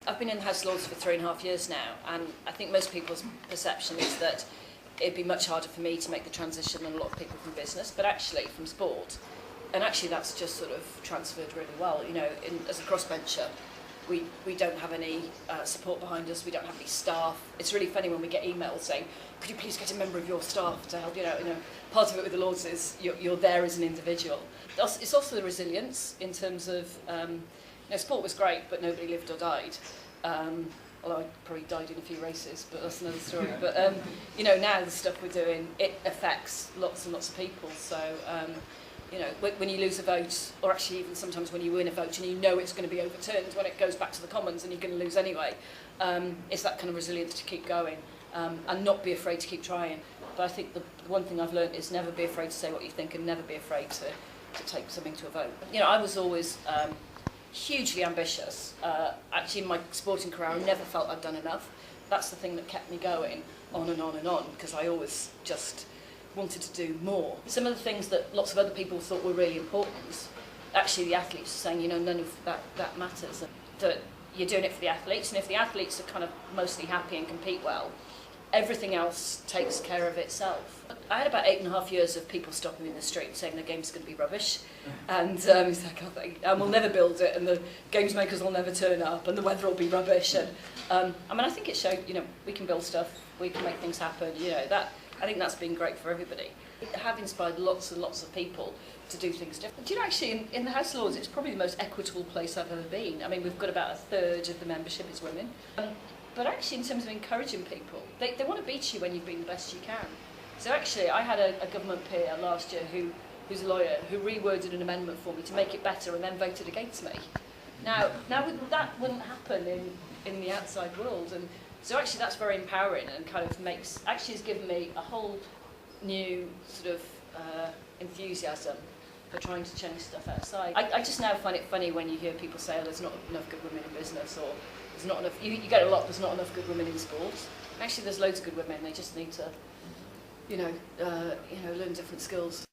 I've been in the House of Lords for 3.5 years now, and I think most people's perception is that it'd be much harder for me to make the transition than a lot of people from business, but actually from sport. And actually that's just sort of transferred really well. You know, as a crossbencher, we don't have any support behind us, we don't have any staff. It's really funny when we get emails saying, could you please get a member of your staff to help, you know, part of it with the Lords is you're there as an individual. It's also the resilience in terms of, you know, sport was great, but nobody lived or died. Although I probably died in a few races, but that's another story. But, you know, now the stuff we're doing, it affects lots and lots of people. So, you know, when you lose a vote, or actually even sometimes when you win a vote and you know it's going to be overturned when it goes back to the Commons and you're going to lose anyway, it's that kind of resilience to keep going and not be afraid to keep trying. But I think the one thing I've learned is never be afraid to say what you think and never be afraid to take something to a vote. You know, I was always hugely ambitious. Actually, in my sporting career, I never felt I'd done enough. That's the thing that kept me going on and on and on, because I always just wanted to do more. Some of the things that lots of other people thought were really important, actually the athletes are saying, you know, none of that matters. That you're doing it for the athletes, and if the athletes are kind of mostly happy and compete well, everything else takes care of itself. I had about 8.5 years of people stopping me in the street saying the game's going to be rubbish, and it's like, and we'll never build it, and the games makers will never turn up, and the weather will be rubbish. And I mean, I think it showed, you know, we can build stuff, we can make things happen. You know, that I think that's been great for everybody. It have inspired lots and lots of people to do things different. Do you know, actually, in the House of Lords, it's probably the most equitable place I've ever been. I mean, we've got about 1/3 of the membership is women. But actually, in terms of encouraging people, they want to beat you when you've been the best you can. So actually, I had a government peer last year who's a lawyer, who reworded an amendment for me to make it better and then voted against me. Now that wouldn't happen in the outside world. And so actually that's very empowering and kind of has given me a whole new sort of enthusiasm for trying to change stuff outside. I just now find it funny when you hear people say, oh, there's not enough good women in business, or there's not enough, you get a lot, there's not enough good women in sports. Actually, there's loads of good women, they just need to, you know, learn different skills.